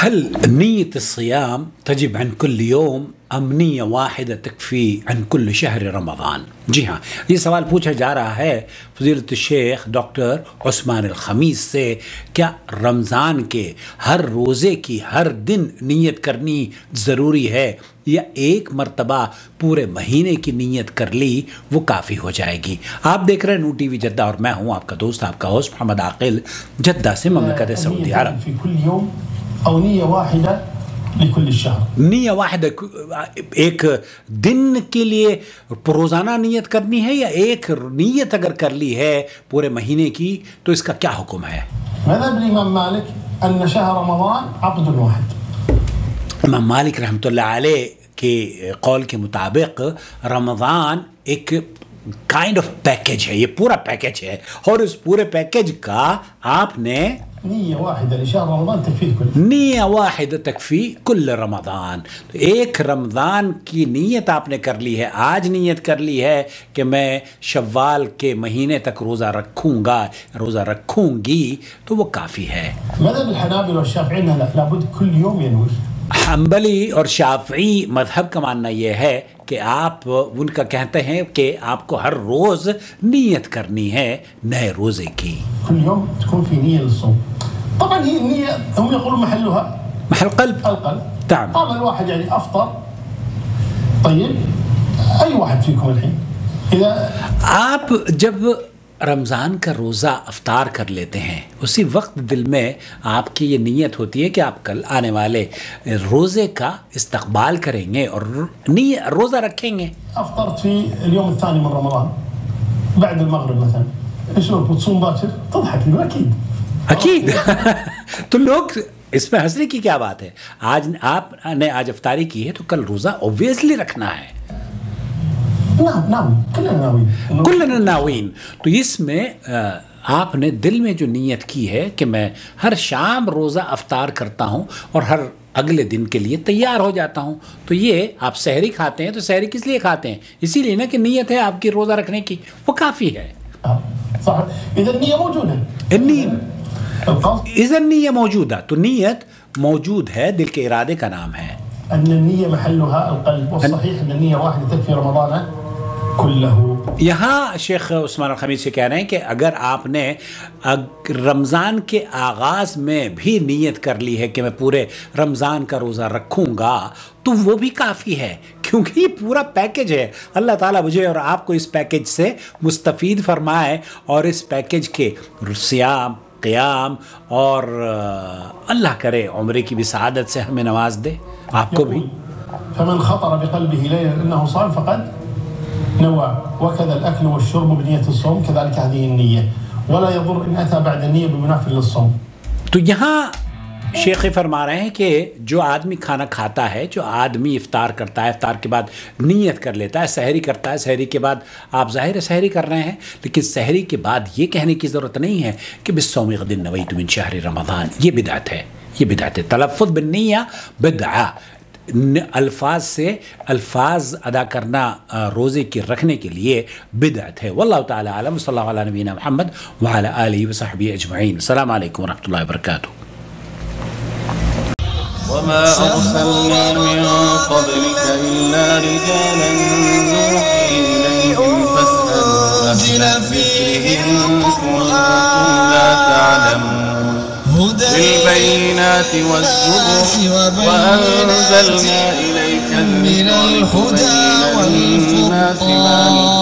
هل نية الصيام تجب عن كل يوم ام نیہ واحدہ تکفی عن کل شہر رمضان؟ جی ہاں، یہ سوال پوچھا جا رہا ہے فضیلت الشیخ ڈاکٹر عثمان الخمیس سے، کیا رمضان کے ہر روزے کی ہر دن نیت کرنی ضروری ہے یا ایک مرتبہ پورے مہینے کی نیت کر لی وہ کافی ہو جائے گی؟ آپ دیکھ رہے ہیں نو ٹی وی جدہ اور میں ہوں آپ کا دوست، آپ کا ہوسٹ محمد عاقل، جدہ سے، مملکت سعودی عرب۔ فی کل یوم او نیہ واحدہ لکل الشہر، نیہ واحدہ ایک دن کے لیے روزانہ نیت کرنی ہے، یا ایک نیت اگر کر لی ہے پورے مہینے کی تو اس کا کیا حکم ہے؟ مذہب الامام مالک ان شہر رمضان عقد واحد۔ امام مالک رحمۃ اللہ علیہ کے قول کے مطابق رمضان ایک کائنڈ آف پیکج ہے، یہ پورا پیکج ہے، اور اس پورے پیکج کا آپ نے نیہ واحدہ لشہر رمضان تکفی کل، نیہ واحد تکفی کل رمضان، ایک رمضان کی نیت آپ نے کر لی ہے، آج نیت کر لی ہے کہ میں شوال کے مہینے تک روزہ رکھوں گا، روزہ رکھوں گی، تو وہ کافی ہے۔ مذہب الحنابلہ والشافعی لابد کل یوم ینوی۔ حنبلی اور شافعی مذہب کا ماننا یہ ہے کہ آپ ان کا کہتے ہیں کہ آپ کو ہر روز نیت کرنی ہے نئے روزے کی۔ كل يوم تكون في نية للصوم. طبعا هي النية هم يقولون محلها محل قلب القلب. نعم. قام الواحد يعني أفطر، طيب أي واحد فيكم الحين إذا آپ جب رمضان کا روزہ افطار کر لیتے ہیں اسی وقت دل میں آپ کی یہ نیت ہوتی ہے کہ آپ کل آنے والے روزے کا استقبال کریں گے اور روزہ رکھیں گے۔ أفطرت في اليوم الثاني من رمضان بعد المغرب مثلا، ايش لو بتصوم باكر؟ تضحك انه اكيد اکید تو لوگ اس میں ہنسنے کی کیا بات ہے؟ آج آپ نے آج افطاری کی ہے تو کل روزہ اوبویسلی رکھنا ہے۔ نعم نعم كلنا ناويين کلنا ناوین، تو اس میں آپ نے دل میں جو نیت کی ہے کہ میں ہر شام روزہ افطار کرتا ہوں اور ہر اگلے دن کے لیے تیار ہو جاتا ہوں، تو یہ آپ سحری کھاتے ہیں تو سحری کس لیے کھاتے ہیں؟ اسی لیے نا کہ نیت ہے آپ کی روزہ رکھنے کی، وہ کافی ہے۔ صح، اذا النية موجودة، اذا نیہ موجودہ، تو نیت موجود ہے، دل کے ارادے کا نام ہے۔ ان النية محلها القلب، والصحيح ان النية واحدة تكفي رمضان كله۔ یہاں شیخ عثمان الخمیس سے کہہ رہے ہیں کہ اگر آپ نے رمضان کے آغاز میں بھی نیت کر لی ہے کہ میں پورے رمضان کا روزہ رکھوں گا تو وہ بھی کافی ہے، کیونکہ یہ پورا پیکج ہے۔ اللہ تعالیٰ مجھے اور آپ کو اس پیکج سے مستفید فرمائے، اور اس پیکج کے سیام، قیام اور اللہ کرے عمرے کی بھی سعادت سے ہمیں نواز دے، آپ کو بھی۔ فمن خطر بقلبه ليلا انه صام فقد نوى، وكذا الاكل والشرب بنية الصوم كذلك هذه النية، ولا يضر ان اتى بعد النية بمنافع للصوم۔ تو یہاں شیخ فرما رہے ہیں کہ جو آدمی کھانا کھاتا ہے، جو آدمی افطار کرتا ہے، افطار کے بعد نیت کر لیتا ہے، سحری کرتا ہے، سحری کے بعد آپ ظاہر سحری کر رہے ہیں، لیکن سحری کے بعد یہ کہنے کی ضرورت نہیں ہے کہ بالصوم غد نویت من شہر رمضان، یہ بدعت ہے، یہ بدعت ہے۔ تلفظ بالنیہ بدعہ، الفاظ سے الفاظ ادا کرنا روزے کی رکھنے کے لیے بدعت ہے۔ واللہ تعالی عالم، صلی اللہ علیہ نبینا محمد وعلی آلہ وصحبہ اجمعین۔ السلام علیکم ورحمۃ اللہ وبرکاتہ۔ وما أرسلنا من قبلك إلا رجالا نوحي إليهم فاسألوا أهل الذكر إن كنتم لا تعلمون بالبينات والزبر وأنزلنا إليك الذكر لتبين للناس ما